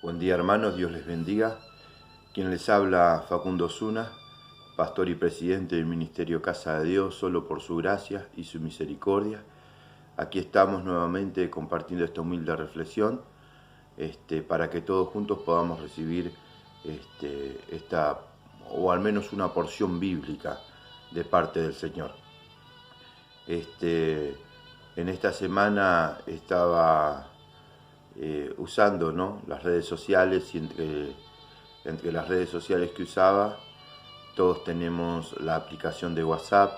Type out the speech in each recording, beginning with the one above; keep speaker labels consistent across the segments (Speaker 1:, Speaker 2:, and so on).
Speaker 1: Buen día hermanos, Dios les bendiga. Quien les habla, Facundo Zuna, pastor y presidente del Ministerio Casa de Dios, solo por su gracia y su misericordia. Aquí estamos nuevamente compartiendo esta humilde reflexión para que todos juntos podamos recibir esta, o al menos una porción bíblica de parte del Señor. En esta semana estaba usando, ¿no?, las redes sociales, y entre las redes sociales que usaba, todos tenemos la aplicación de WhatsApp,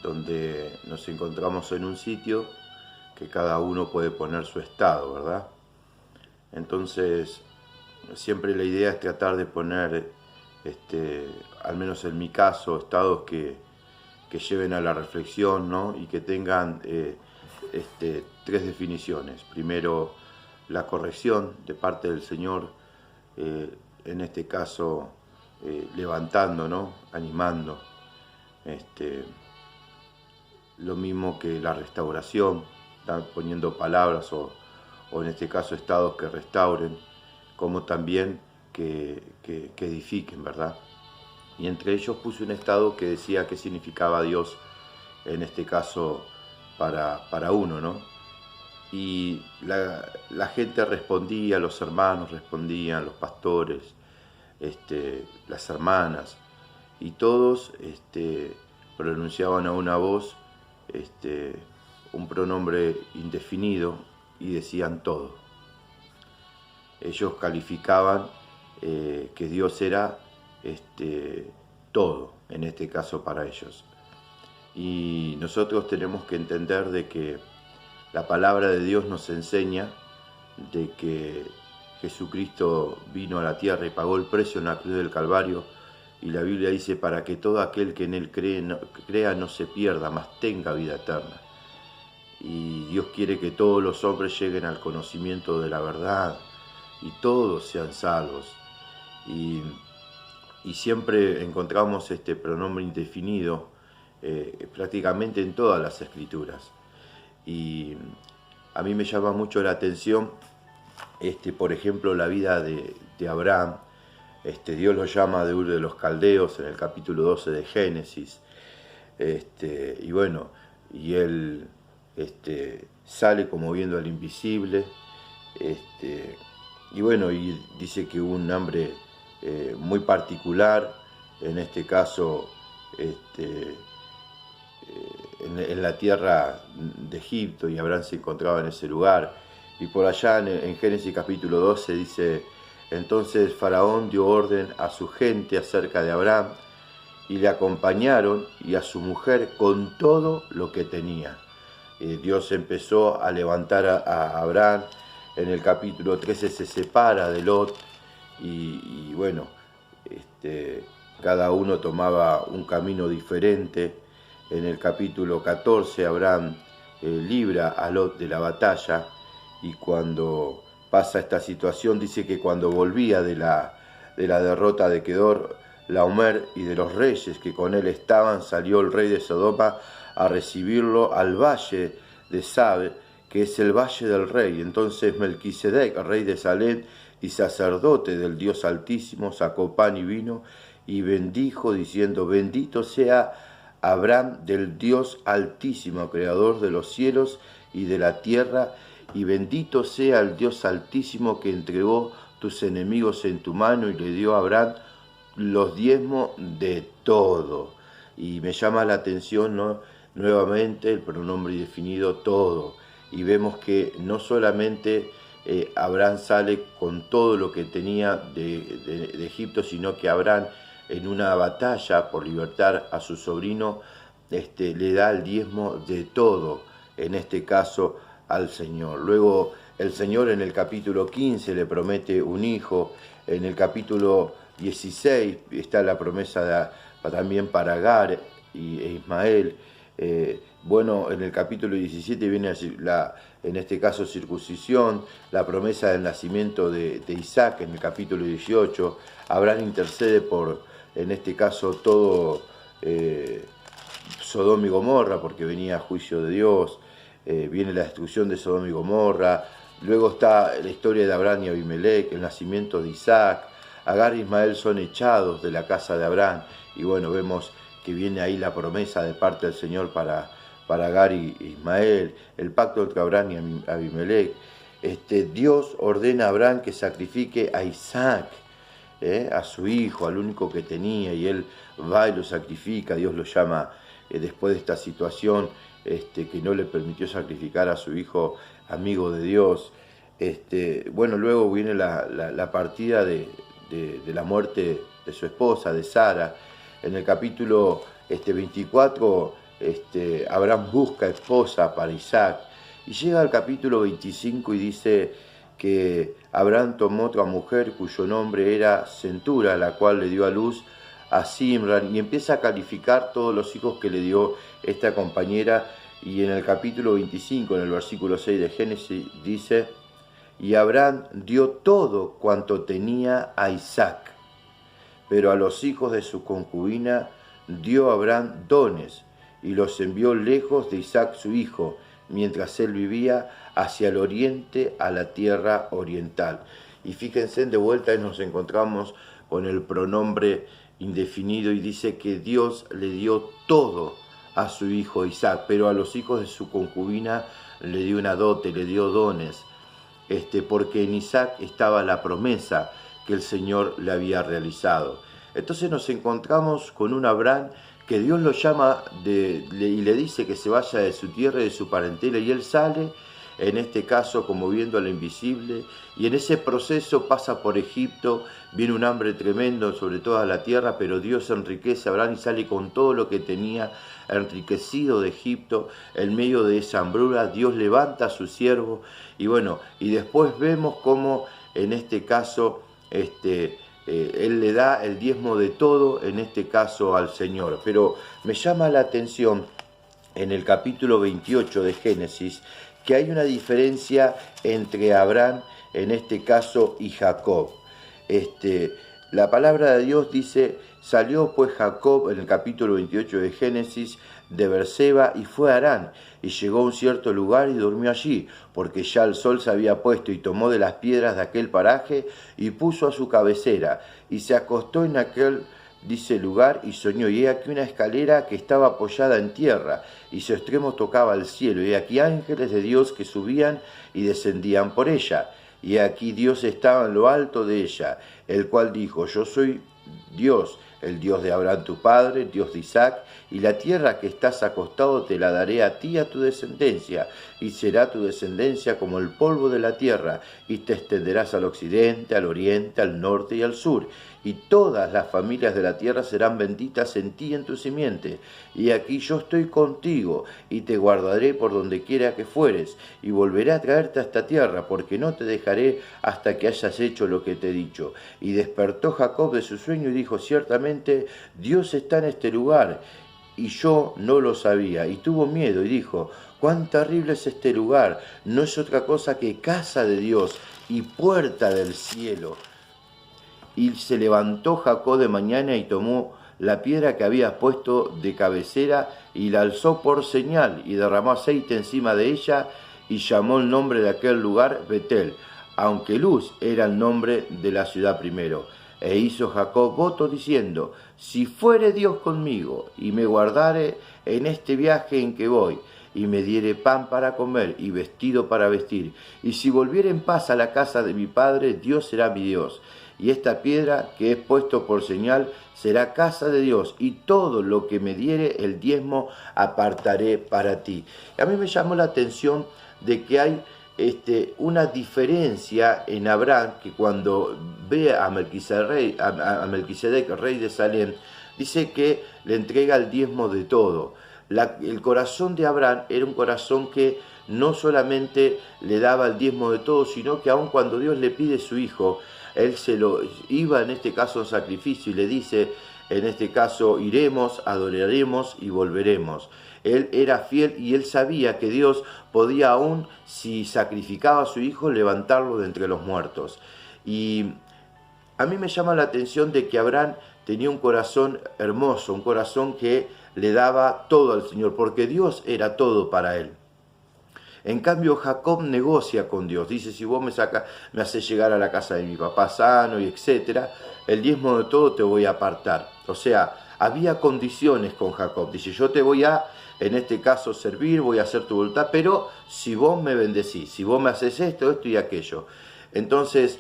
Speaker 1: donde nos encontramos en un sitio que cada uno puede poner su estado, ¿verdad? Entonces, siempre la idea es tratar de poner, al menos en mi caso, estados que lleven a la reflexión, ¿no?, y que tengan tres definiciones. Primero, la corrección de parte del Señor, en este caso levantando, ¿no?, animando, lo mismo que la restauración, poniendo palabras o en este caso estados que restauren, como también que edifiquen, ¿verdad? Y entre ellos puse un estado que decía qué significaba Dios, en este caso para uno, ¿no? Y la gente respondía, los hermanos respondían, los pastores, las hermanas, y todos pronunciaban a una voz un pronombre indefinido y decían todo. Ellos calificaban que Dios era todo, en este caso para ellos. Y nosotros tenemos que entender de que la palabra de Dios nos enseña de que Jesucristo vino a la tierra y pagó el precio en la cruz del Calvario, y la Biblia dice para que todo aquel que en Él crea no se pierda, mas tenga vida eterna. Y Dios quiere que todos los hombres lleguen al conocimiento de la verdad y todos sean salvos. Y siempre encontramos este pronombre indefinido prácticamente en todas las Escrituras. Y a mí me llama mucho la atención, por ejemplo, la vida de Abraham. Dios lo llama de Ur de los Caldeos en el capítulo 12 de Génesis. Y bueno, y él sale como viendo al invisible. Y bueno, y dice que hubo un hambre muy particular, en este caso, en la tierra de Egipto, y Abraham se encontraba en ese lugar. Y por allá en Génesis capítulo 12 dice: entonces Faraón dio orden a su gente acerca de Abraham, y le acompañaron y a su mujer con todo lo que tenía. Dios empezó a levantar a Abraham. En el capítulo 13 se separa de Lot, y bueno, cada uno tomaba un camino diferente. En el capítulo 14 Abraham libra a Lot de la batalla, y cuando pasa esta situación dice que cuando volvía de la derrota de Kedor Laomer y de los reyes que con él estaban, salió el rey de Sodoma a recibirlo al valle de Sabe, que es el valle del rey. Entonces Melquisedec, rey de Salem y sacerdote del Dios Altísimo, sacó pan y vino y bendijo, diciendo: bendito sea Abraham del Dios Altísimo, creador de los cielos y de la tierra, y bendito sea el Dios Altísimo que entregó tus enemigos en tu mano y le dio a Abraham los diezmos de todo. Y me llama la atención, ¿no?, nuevamente el pronombre indefinido todo. Y vemos que no solamente Abraham sale con todo lo que tenía de Egipto, sino que Abraham, en una batalla por libertar a su sobrino, le da el diezmo de todo, en este caso al Señor. Luego el Señor en el capítulo 15 le promete un hijo. En el capítulo 16 está la promesa también para Agar e Ismael. Bueno, en el capítulo 17 viene en este caso circuncisión, la promesa del nacimiento de Isaac. En el capítulo 18 Abraham intercede por, en este caso, todo Sodoma y Gomorra, porque venía juicio de Dios. Viene la destrucción de Sodoma y Gomorra, Luego está la historia de Abraham y Abimelech, el nacimiento de Isaac. Agar e Ismael son echados de la casa de Abraham. Y bueno, vemos que viene ahí la promesa de parte del Señor para Agar y Ismael, el pacto entre Abraham y Abimelech. Dios ordena a Abraham que sacrifique a Isaac, a su hijo, al único que tenía, y él va y lo sacrifica. Dios lo llama, después de esta situación, que no le permitió sacrificar a su hijo, amigo de Dios. Bueno, luego viene la partida de la muerte de su esposa, de Sara. En el capítulo 24, Abraham busca esposa para Isaac, y llega al capítulo 25 y dice que Abraham tomó otra mujer cuyo nombre era Centura, la cual le dio a luz a Simran, y empieza a calificar todos los hijos que le dio esta compañera. Y en el capítulo 25, en el versículo 6 de Génesis, dice: y Abraham dio todo cuanto tenía a Isaac, pero a los hijos de su concubina dio Abraham dones, y los envió lejos de Isaac su hijo, mientras él vivía, hacia el oriente, a la tierra oriental. Y fíjense, de vuelta nos encontramos con el pronombre indefinido, y dice que Dios le dio todo a su hijo Isaac, pero a los hijos de su concubina le dio una dote, le dio dones, porque en Isaac estaba la promesa que el Señor le había realizado. Entonces nos encontramos con un Abraham que Dios lo llama y le dice que se vaya de su tierra y de su parentela, y él sale, en este caso como viendo a lo invisible, y en ese proceso pasa por Egipto. Viene un hambre tremendo sobre toda la tierra, pero Dios enriquece a Abraham y sale con todo lo que tenía, enriquecido de Egipto. En medio de esa hambruna Dios levanta a su siervo, y bueno, y después vemos cómo en este caso él le da el diezmo de todo, en este caso al Señor. Pero me llama la atención en el capítulo 28 de Génesis que hay una diferencia entre Abraham, en este caso, y Jacob. La palabra de Dios dice: salió pues Jacob, en el capítulo 28 de Génesis, de Beerseba, y fue a Harán, y llegó a un cierto lugar y durmió allí, porque ya el sol se había puesto, y tomó de las piedras de aquel paraje y puso a su cabecera, y se acostó en aquel, dice, lugar, y soñó, y he aquí una escalera que estaba apoyada en tierra, y su extremo tocaba al cielo, y aquí ángeles de Dios que subían y descendían por ella, y aquí Dios estaba en lo alto de ella, el cual dijo: yo soy Dios, el Dios de Abraham tu padre, Dios de Isaac, y la tierra que estás acostado te la daré a ti y a tu descendencia, y será tu descendencia como el polvo de la tierra, y te extenderás al occidente, al oriente, al norte y al sur, y todas las familias de la tierra serán benditas en ti y en tu simiente. Y aquí yo estoy contigo, y te guardaré por donde quiera que fueres, y volveré a traerte a esta tierra, porque no te dejaré hasta que hayas hecho lo que te he dicho. Y despertó Jacob de su sueño y dijo: ciertamente Dios está en este lugar, y yo no lo sabía. Y tuvo miedo y dijo: cuán terrible es este lugar, no es otra cosa que casa de Dios y puerta del cielo. Y se levantó Jacob de mañana y tomó la piedra que había puesto de cabecera y la alzó por señal, y derramó aceite encima de ella, y llamó el nombre de aquel lugar Betel, aunque Luz era el nombre de la ciudad primero. E hizo Jacob voto diciendo: si fuere Dios conmigo, y me guardare en este viaje en que voy, y me diere pan para comer y vestido para vestir, y si volviere en paz a la casa de mi padre, Dios será mi Dios, y esta piedra que he puesto por señal será casa de Dios, y todo lo que me diere el diezmo apartaré para ti. A mí me llamó la atención de que hay una diferencia en Abraham, que cuando ve a Melquisedec, rey de Salem, dice que le entrega el diezmo de todo. El corazón de Abraham era un corazón que no solamente le daba el diezmo de todo, sino que aun cuando Dios le pide su hijo, él se lo iba, en este caso, en sacrificio, y le dice, en este caso: iremos, adoraremos y volveremos. Él era fiel, y él sabía que Dios podía, aún si sacrificaba a su hijo, levantarlo de entre los muertos. Y a mí me llama la atención de que Abraham tenía un corazón hermoso, un corazón que le daba todo al Señor, porque Dios era todo para él. En cambio, Jacob negocia con Dios. Dice, si vos me haces llegar a la casa de mi papá sano y etcétera, el diezmo de todo te voy a apartar. O sea, había condiciones con Jacob. Dice, yo te voy a, en este caso, servir, voy a hacer tu voluntad, pero si vos me bendecís, si vos me haces esto, esto y aquello. Entonces,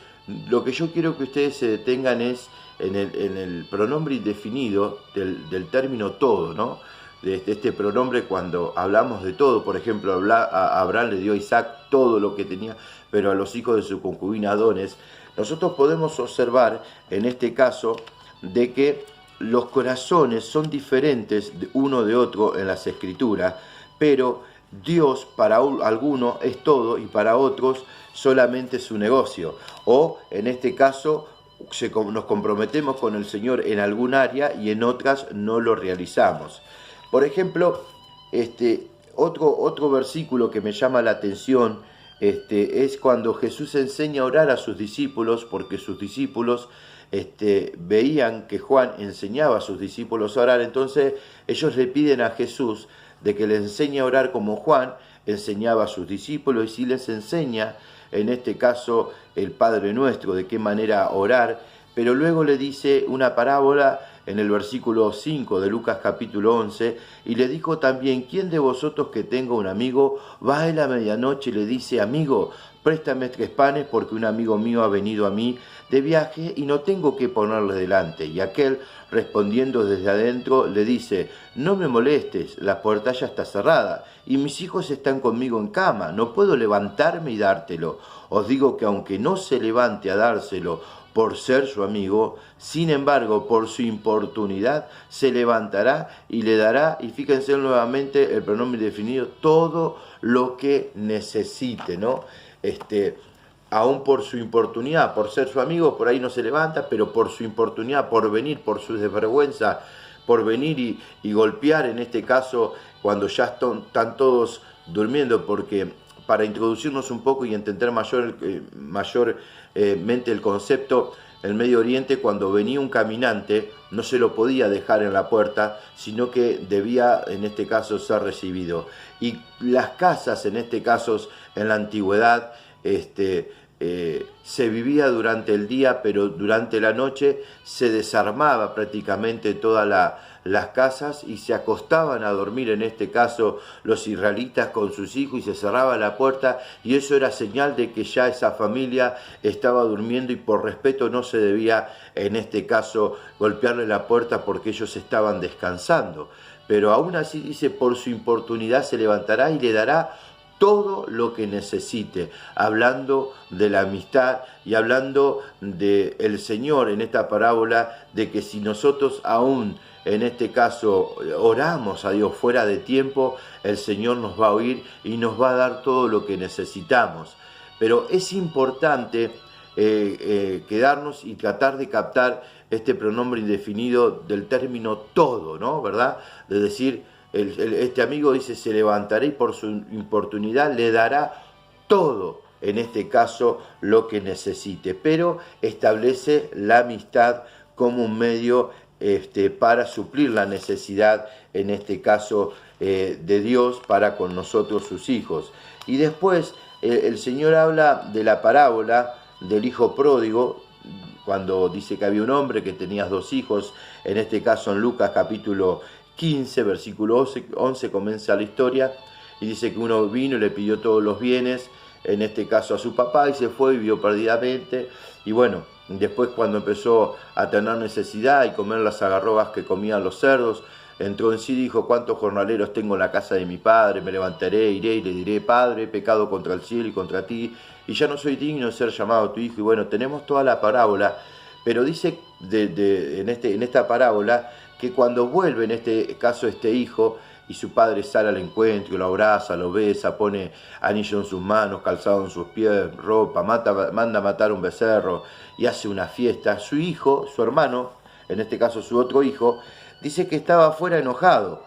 Speaker 1: lo que yo quiero que ustedes se detengan es en el pronombre indefinido del término todo, ¿no? De este pronombre cuando hablamos de todo. Por ejemplo, a Abraham le dio a Isaac todo lo que tenía, pero a los hijos de su concubina Adones. Nosotros podemos observar en este caso de que los corazones son diferentes de uno de otro en las escrituras, pero Dios para algunos es todo y para otros solamente su negocio. O en este caso nos comprometemos con el Señor en algún área y en otras no lo realizamos. Por ejemplo, otro versículo que me llama la atención es cuando Jesús enseña a orar a sus discípulos, porque sus discípulos veían que Juan enseñaba a sus discípulos a orar. Entonces ellos le piden a Jesús de que les enseñe a orar como Juan enseñaba a sus discípulos, y si les enseña, en este caso, el Padre Nuestro, de qué manera orar. Pero luego le dice una parábola en el versículo 5 de Lucas capítulo 11, y le dijo también, ¿quién de vosotros que tenga un amigo va a la medianoche y le dice, amigo, préstame 3 panes porque un amigo mío ha venido a mí de viaje y no tengo que ponerle delante? Y aquel, respondiendo desde adentro, le dice, no me molestes, la puerta ya está cerrada y mis hijos están conmigo en cama, no puedo levantarme y dártelo. Os digo que aunque no se levante a dárselo por ser su amigo, sin embargo, por su importunidad, se levantará y le dará, y fíjense nuevamente el pronombre definido, todo lo que necesite, ¿no? Aún por su importunidad, por ser su amigo, por ahí no se levanta, pero por su importunidad, por venir, por su desvergüenza, por venir y golpear, en este caso, cuando ya están todos durmiendo, porque para introducirnos un poco y entender mayormente el concepto, en el Medio Oriente, cuando venía un caminante, no se lo podía dejar en la puerta, sino que debía, en este caso, ser recibido. Y las casas, en este caso, en la antigüedad, se vivía durante el día, pero durante la noche se desarmaba prácticamente todas las casas y se acostaban a dormir, en este caso los israelitas con sus hijos, y se cerraba la puerta, y eso era señal de que ya esa familia estaba durmiendo, y por respeto no se debía, en este caso, golpearle la puerta porque ellos estaban descansando. Pero aún así dice, por su importunidad se levantará y le dará todo lo que necesite, hablando de la amistad y hablando del Señor en esta parábola, de que si nosotros aún en este caso oramos a Dios fuera de tiempo, el Señor nos va a oír y nos va a dar todo lo que necesitamos. Pero es importante quedarnos y tratar de captar este pronombre indefinido del término todo, ¿no? ¿Verdad? De decir, este amigo dice, se levantará y por su importunidad le dará todo, en este caso, lo que necesite. Pero establece la amistad como un medio para suplir la necesidad, en este caso, de Dios para con nosotros, sus hijos. Y después el Señor habla de la parábola del hijo pródigo, cuando dice que había un hombre que tenía 2 hijos, en este caso en Lucas capítulo 15, versículo 11 comienza la historia, y dice que uno vino y le pidió todos los bienes, en este caso a su papá, y se fue y vivió perdidamente. Y bueno, después cuando empezó a tener necesidad y comer las algarrobas que comían los cerdos, entró en sí y dijo, ¿cuántos jornaleros tengo en la casa de mi padre? Me levantaré, iré y le diré, Padre, he pecado contra el cielo y contra ti, y ya no soy digno de ser llamado tu hijo. Y bueno, tenemos toda la parábola, pero dice en esta parábola que cuando vuelve, en este caso, este hijo, y su padre sale al encuentro, lo abraza, lo besa, pone anillo en sus manos, calzado en sus pies, ropa, manda a matar un becerro y hace una fiesta, su hijo, su hermano, en este caso su otro hijo, dice que estaba afuera enojado,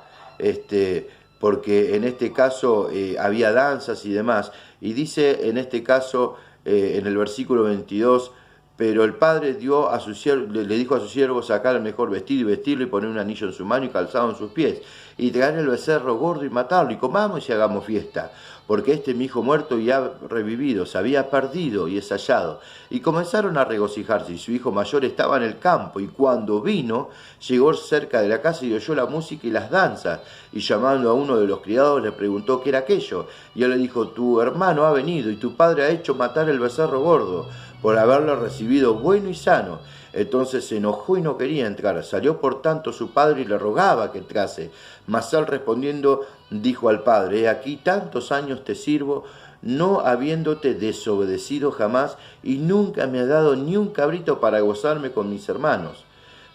Speaker 1: porque en este caso había danzas y demás, y dice en este caso, en el versículo 22, pero el padre dio a su siervo, le dijo a su siervo, sacar el mejor vestido y vestirlo, y poner un anillo en su mano y calzado en sus pies, y traer el becerro gordo y matarlo, y comamos y hagamos fiesta, porque mi hijo muerto y ha revivido, se había perdido y es hallado. Y comenzaron a regocijarse, y su hijo mayor estaba en el campo, y cuando vino, llegó cerca de la casa y oyó la música y las danzas, y llamando a uno de los criados le preguntó qué era aquello, y él le dijo, tu hermano ha venido, y tu padre ha hecho matar el becerro gordo, por haberlo recibido bueno y sano. Entonces se enojó y no quería entrar. Salió por tanto su padre y le rogaba que entrase. Mas él respondiendo dijo al padre, he aquí tantos años te sirvo, no habiéndote desobedecido jamás, y nunca me has dado ni un cabrito para gozarme con mis hermanos.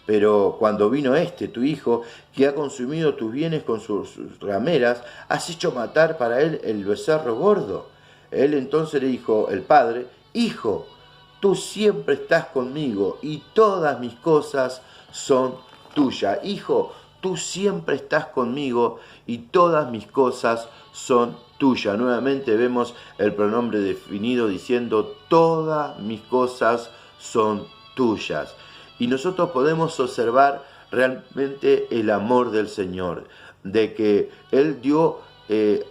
Speaker 1: Pero cuando vino tu hijo, que ha consumido tus bienes con sus rameras, has hecho matar para él el becerro gordo. Él entonces le dijo, el padre, hijo, tú siempre estás conmigo y todas mis cosas son tuyas. Hijo, tú siempre estás conmigo y todas mis cosas son tuyas. Nuevamente vemos el pronombre definido diciendo todas mis cosas son tuyas. Y nosotros podemos observar realmente el amor del Señor, de que Él dio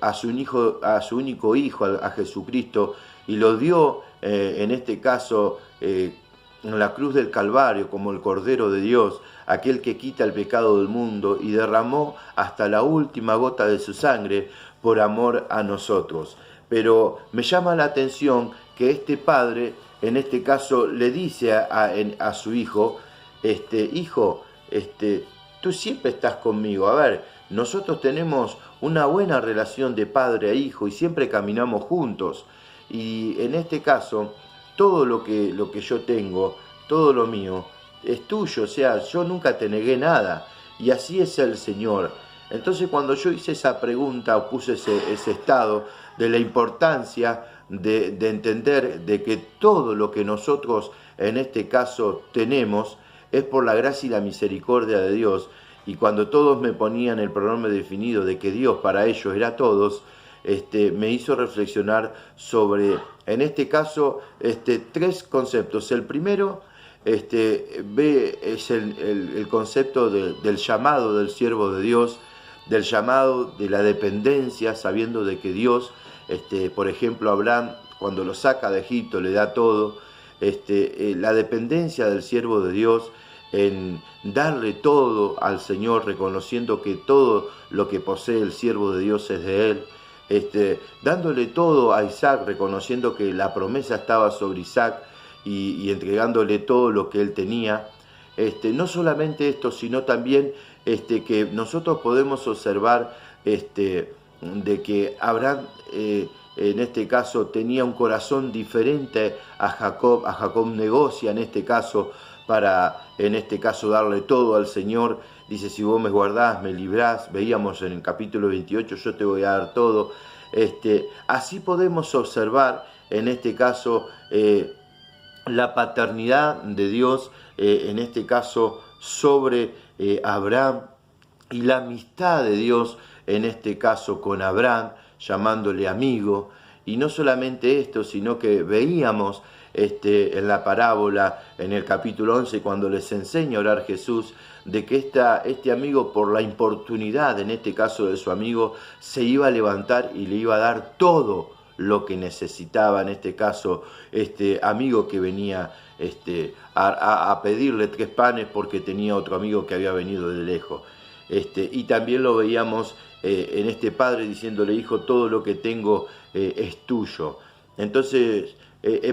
Speaker 1: a su único hijo, a Jesucristo, y lo dio en este caso en la cruz del Calvario como el Cordero de Dios, aquel que quita el pecado del mundo, y derramó hasta la última gota de su sangre por amor a nosotros. Pero me llama la atención que este padre, en este caso, le dice a su hijo, hijo, tú siempre estás conmigo. A ver, nosotros tenemos una buena relación de padre a hijo y siempre caminamos juntos. Y en este caso, todo lo que yo tengo, todo lo mío, es tuyo. O sea, yo nunca te negué nada. Y así es el Señor. Entonces, cuando yo hice esa pregunta o puse ese estado de la importancia de entender de que todo lo que nosotros en este caso tenemos es por la gracia y la misericordia de Dios, y cuando todos me ponían el pronombre definido de que Dios para ellos era todos, me hizo reflexionar sobre, en este caso, tres conceptos. El primero es el concepto del llamado del siervo de Dios, del llamado de la dependencia, sabiendo de que Dios, por ejemplo, Abraham, cuando lo saca de Egipto, le da todo, la dependencia del siervo de Dios en darle todo al Señor, reconociendo que todo lo que posee el siervo de Dios es de Él, dándole todo a Isaac, reconociendo que la promesa estaba sobre Isaac y entregándole todo lo que él tenía. No solamente esto, sino también que nosotros podemos observar de que Abraham, en este caso, tenía un corazón diferente a Jacob. A Jacob negocia, en este caso, para, en este caso, darle todo al Señor. Dice, si vos me guardás, me librás. Veíamos en el capítulo 28, yo te voy a dar todo. Así podemos observar, en este caso, la paternidad de Dios, en este caso, sobre Abraham, y la amistad de Dios, en este caso, con Abraham, llamándole amigo. Y no solamente esto, sino que veíamos en la parábola, en el capítulo 11, cuando les enseña a orar Jesús, de que este amigo, por la importunidad, en este caso de su amigo, se iba a levantar y le iba a dar todo lo que necesitaba, en este caso, amigo que venía a pedirle 3 panes porque tenía otro amigo que había venido de lejos. Y también lo veíamos en este padre diciéndole, hijo, todo lo que tengo es tuyo. Entonces,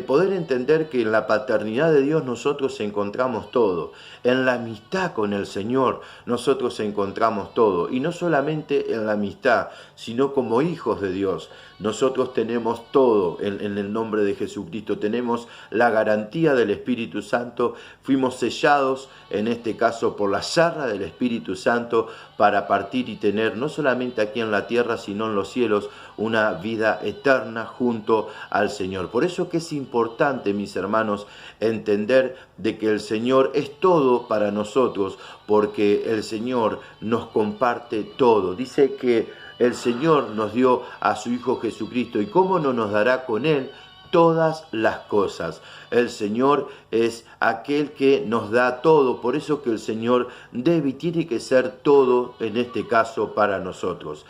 Speaker 1: poder entender que en la paternidad de Dios nosotros encontramos todo. En la amistad con el Señor nosotros encontramos todo. Y no solamente en la amistad, sino como hijos de Dios. Nosotros tenemos todo en el nombre de Jesucristo. Tenemos la garantía del Espíritu Santo. Fuimos sellados, en este caso, por la zarra del Espíritu Santo para partir y tener, no solamente aquí en la tierra, sino en los cielos, una vida eterna junto al Señor. Por eso que es importante, mis hermanos, entender de que el Señor es todo para nosotros, porque el Señor nos comparte todo. Dice que el Señor nos dio a su Hijo Jesucristo, y cómo no nos dará con Él todas las cosas. El Señor es aquel que nos da todo, por eso que el Señor debe y tiene que ser todo, en este caso, para nosotros.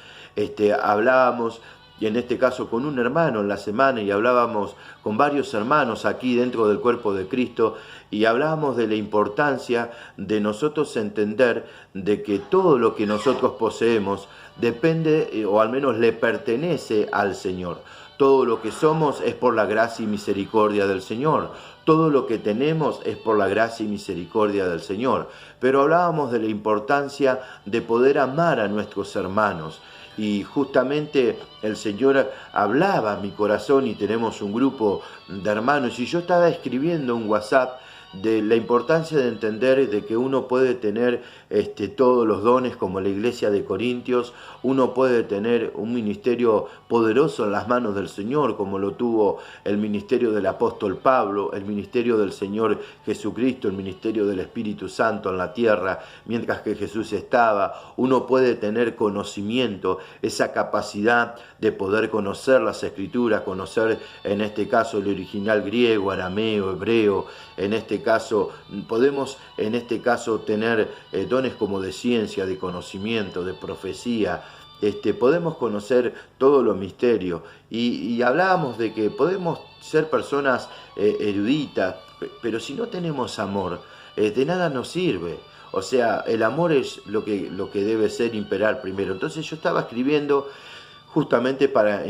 Speaker 1: Hablábamos y en este caso con un hermano en la semana, y hablábamos con varios hermanos aquí dentro del cuerpo de Cristo, y hablábamos de la importancia de nosotros entender de que todo lo que nosotros poseemos depende, o al menos le pertenece al Señor. Todo lo que somos es por la gracia y misericordia del Señor. Todo lo que tenemos es por la gracia y misericordia del Señor. Pero hablábamos de la importancia de poder amar a nuestros hermanos. Y justamente el Señor hablaba a mi corazón, y tenemos un grupo de hermanos, y yo estaba escribiendo un WhatsApp de la importancia de entender de que uno puede tener todos los dones como la iglesia de Corintios, uno puede tener un ministerio poderoso en las manos del Señor, como lo tuvo el ministerio del apóstol Pablo, el ministerio del Señor Jesucristo, el ministerio del Espíritu Santo en la tierra, mientras que Jesús estaba. Uno puede tener conocimiento, esa capacidad de poder conocer las Escrituras, conocer en este caso el original griego, arameo, hebreo. En este caso podemos tener dones como de ciencia, de conocimiento, de profecía. Podemos conocer todos los misterios, y hablábamos de que podemos ser personas eruditas, pero si no tenemos amor, de nada nos sirve. O sea, el amor es lo que debe ser imperar primero. Entonces yo estaba escribiendo justamente para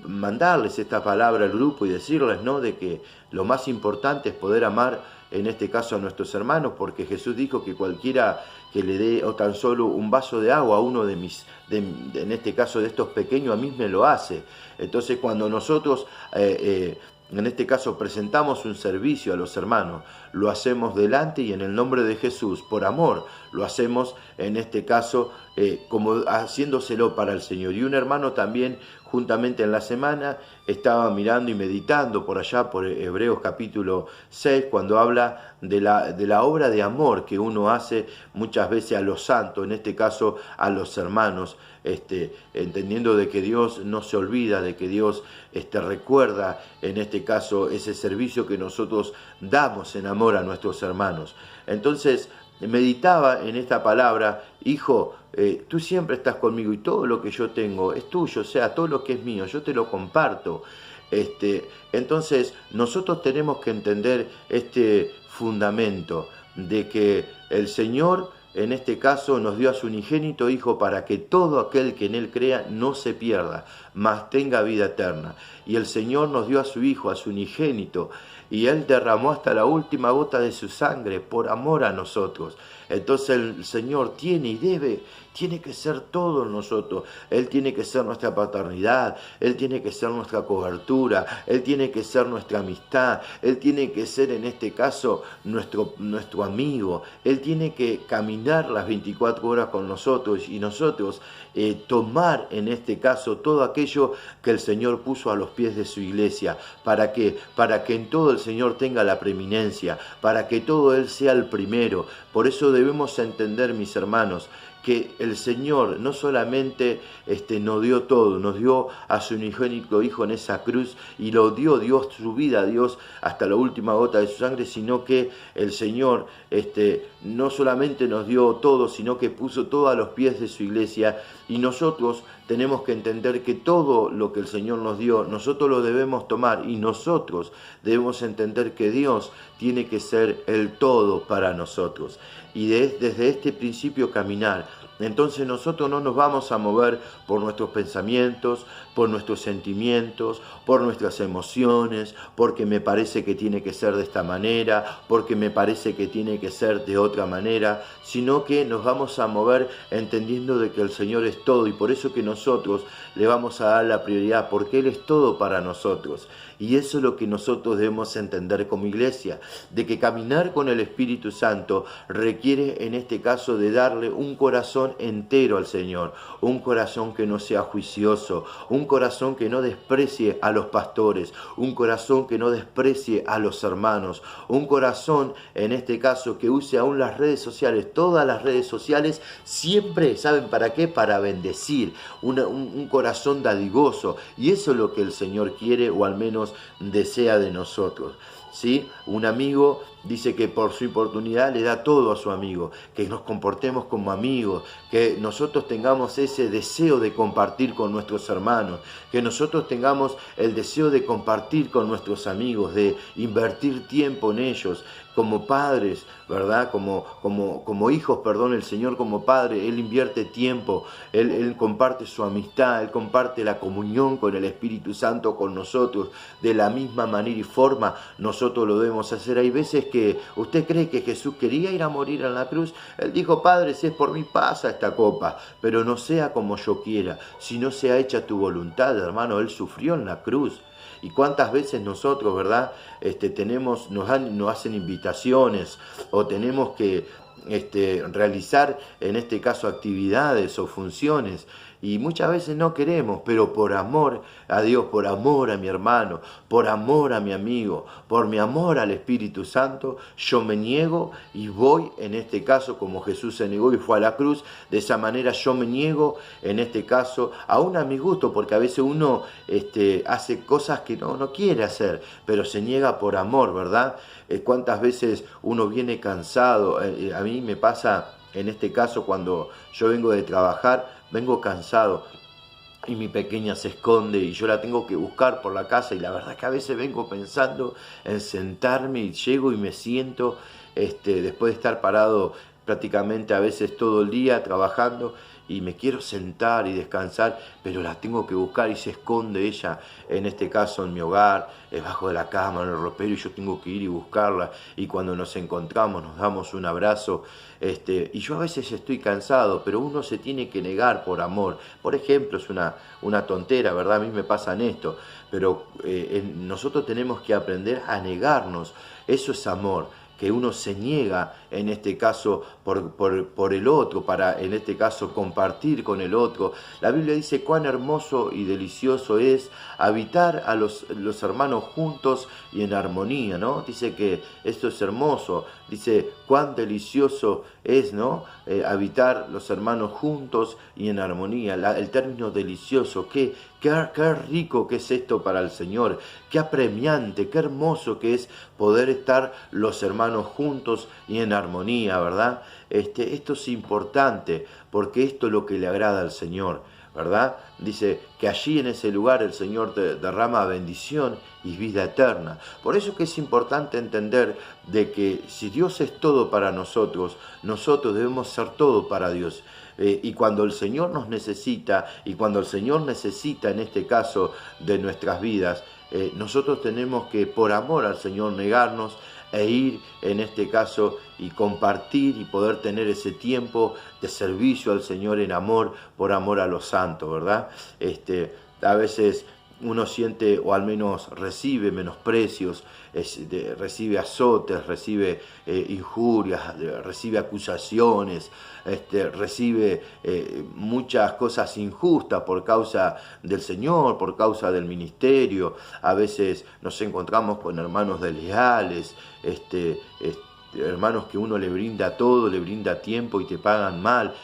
Speaker 1: mandarles esta palabra al grupo y decirles, ¿no?, de que lo más importante es poder amar, en este caso a nuestros hermanos, porque Jesús dijo que cualquiera que le dé o tan solo un vaso de agua a uno en este caso de estos pequeños, a mí me lo hace. Entonces cuando nosotros en este caso presentamos un servicio a los hermanos, lo hacemos delante y en el nombre de Jesús, por amor, lo hacemos en este caso como haciéndoselo para el Señor. Y un hermano también juntamente en la semana estaba mirando y meditando por allá por Hebreos capítulo 6, cuando habla de la obra de amor que uno hace muchas veces a los santos, en este caso a los hermanos, entendiendo de que Dios no se olvida, de que Dios recuerda en este caso ese servicio que nosotros damos en amor a nuestros hermanos. Entonces meditaba en esta palabra: hijo, tú siempre estás conmigo y todo lo que yo tengo es tuyo, o sea, todo lo que es mío, yo te lo comparto. Entonces nosotros tenemos que entender este fundamento de que el Señor en este caso nos dio a su unigénito Hijo para que todo aquel que en Él crea no se pierda, mas tenga vida eterna. Y el Señor nos dio a su Hijo, a su unigénito, y Él derramó hasta la última gota de su sangre por amor a nosotros. Entonces el Señor tiene que ser todo en nosotros. Él tiene que ser nuestra paternidad, Él tiene que ser nuestra cobertura, Él tiene que ser nuestra amistad, Él tiene que ser en este caso nuestro amigo. Él tiene que caminar las 24 horas con nosotros, y nosotros tomar en este caso todo aquello que el Señor puso a los pies de su iglesia. ¿Para qué? Para que en todo el Señor tenga la preeminencia, para que todo Él sea el primero. Por eso debemos entender, mis hermanos, que el Señor no solamente nos dio todo, nos dio a su unigénito Hijo en esa cruz, y lo dio Dios, su vida a Dios hasta la última gota de su sangre, sino que el Señor no solamente nos dio todo, sino que puso todo a los pies de su iglesia. Y nosotros tenemos que entender que todo lo que el Señor nos dio, nosotros lo debemos tomar, y nosotros debemos entender que Dios tiene que ser el todo para nosotros. Y desde este principio caminar. Entonces nosotros no nos vamos a mover por nuestros pensamientos, por nuestros sentimientos, por nuestras emociones, porque me parece que tiene que ser de esta manera, porque me parece que tiene que ser de otra manera, sino que nos vamos a mover entendiendo de que el Señor es todo, y por eso que nosotros le vamos a dar la prioridad, porque Él es todo para nosotros. Y eso es lo que nosotros debemos entender como iglesia, de que caminar con el Espíritu Santo requiere en este caso de darle un corazón entero al Señor, un corazón que no sea juicioso, un corazón que no desprecie a los pastores, un corazón que no desprecie a los hermanos, un corazón en este caso que use aún las redes sociales, todas las redes sociales, siempre, ¿saben para qué? Para bendecir, un corazón dadivoso. Y eso es lo que el Señor quiere, o al menos desea de nosotros. ¿sí? Un amigo dice que por su oportunidad le da todo a su amigo, que nos comportemos como amigos, que nosotros tengamos ese deseo de compartir con nuestros hermanos, que nosotros tengamos el deseo de compartir con nuestros amigos, de invertir tiempo en ellos, como padres, ¿verdad? Como hijos, perdón, el Señor como Padre, Él invierte tiempo, Él comparte su amistad, Él comparte la comunión con el Espíritu Santo con nosotros. De la misma manera y forma nosotros lo debemos hacer. Hay veces que usted cree que Jesús quería ir a morir en la cruz. Él dijo, Padre, si es por mí pasa esta copa, pero no sea como yo quiera, sino sea hecha tu voluntad, hermano. Él sufrió en la cruz. Y cuántas veces nosotros, ¿verdad? Nos hacen invitaciones o tenemos que realizar, en este caso, actividades o funciones. Y muchas veces no queremos, pero por amor a Dios, por amor a mi hermano, por amor a mi amigo, por mi amor al Espíritu Santo, yo me niego y voy, en este caso, como Jesús se negó y fue a la cruz, de esa manera yo me niego, en este caso, aún a mi gusto, porque a veces uno hace cosas que no quiere hacer, pero se niega por amor, ¿verdad? ¿Cuántas veces uno viene cansado? A mí me pasa, en este caso, cuando yo vengo de trabajar, vengo cansado y mi pequeña se esconde y yo la tengo que buscar por la casa, y la verdad que a veces vengo pensando en sentarme y llego y me siento después de estar parado prácticamente a veces todo el día trabajando, y me quiero sentar y descansar, pero la tengo que buscar y se esconde ella, en este caso en mi hogar, debajo de la cama, en el ropero, y yo tengo que ir y buscarla, y cuando nos encontramos nos damos un abrazo, y yo a veces estoy cansado, pero uno se tiene que negar por amor. Por ejemplo, es una tontera, ¿verdad? A mí me pasa en esto, pero nosotros tenemos que aprender a negarnos. Eso es amor, que uno se niega, en este caso, por el otro, para, en este caso, compartir con el otro. La Biblia dice cuán hermoso y delicioso es habitar a los hermanos juntos y en armonía, ¿no? Dice que esto es hermoso, dice cuán delicioso es, ¿no? Habitar los hermanos juntos y en armonía. El término delicioso, qué rico que es esto para el Señor, qué apremiante, qué hermoso que es poder estar los hermanos juntos y en armonía, ¿verdad? Esto es importante, porque esto es lo que le agrada al Señor, ¿verdad? Dice que allí en ese lugar el Señor derrama bendición y vida eterna. Por eso que es importante entender de que si Dios es todo para nosotros, nosotros debemos ser todo para Dios. Y cuando el Señor nos necesita, y cuando el Señor necesita, en este caso, de nuestras vidas, nosotros tenemos que, por amor al Señor, negarnos e ir, en este caso, y compartir y poder tener ese tiempo de servicio al Señor en amor, por amor a los santos, ¿verdad? A veces uno siente, o al menos recibe menosprecios, recibe azotes, recibe injurias, recibe acusaciones, recibe muchas cosas injustas por causa del Señor, por causa del ministerio. A veces nos encontramos con hermanos desleales, hermanos que uno le brinda todo, le brinda tiempo y te pagan mal,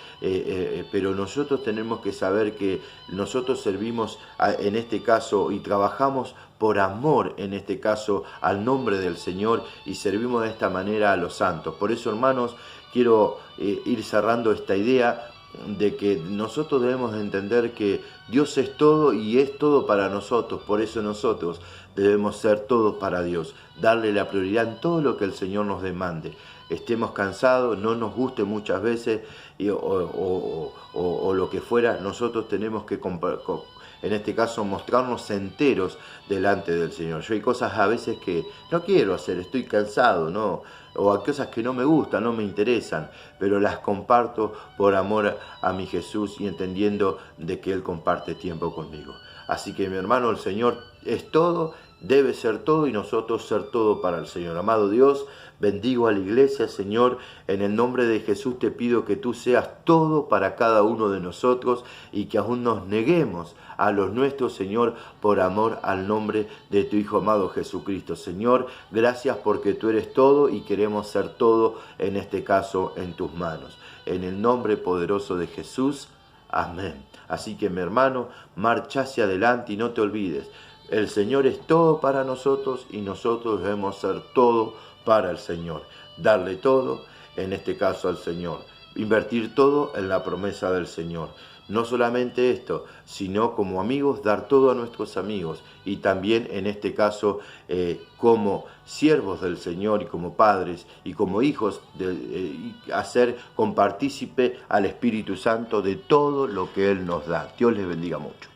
Speaker 1: pero nosotros tenemos que saber que nosotros servimos en este caso y trabajamos por amor, en este caso, al nombre del Señor, y servimos de esta manera a los santos. Por eso, hermanos, quiero ir cerrando esta idea de que nosotros debemos entender que Dios es todo y es todo para nosotros. Por eso nosotros debemos ser todos para Dios, darle la prioridad en todo lo que el Señor nos demande. Estemos cansados, no nos guste muchas veces o lo que fuera, nosotros tenemos que, en este caso, mostrarnos enteros delante del Señor. Yo hay cosas a veces que no quiero hacer, estoy cansado, ¿no? O hay cosas que no me gustan, no me interesan, pero las comparto por amor a mi Jesús y entendiendo de que Él comparte tiempo conmigo. Así que, mi hermano, el Señor es todo, debe ser todo, y nosotros ser todo para el Señor. Amado Dios, bendigo a la iglesia, Señor. En el nombre de Jesús te pido que tú seas todo para cada uno de nosotros, y que aún nos neguemos a los nuestros, Señor, por amor al nombre de tu Hijo amado Jesucristo. Señor, gracias porque tú eres todo y queremos ser todo, en este caso, en tus manos. En el nombre poderoso de Jesús. Amén. Así que, mi hermano, marcha hacia adelante y no te olvides. El Señor es todo para nosotros y nosotros debemos ser todo para el Señor. Darle todo, en este caso al Señor. Invertir todo en la promesa del Señor. No solamente esto, sino como amigos, dar todo a nuestros amigos. Y también en este caso, como siervos del Señor y como padres y como hijos, hacer compartícipe al Espíritu Santo de todo lo que Él nos da. Dios les bendiga mucho.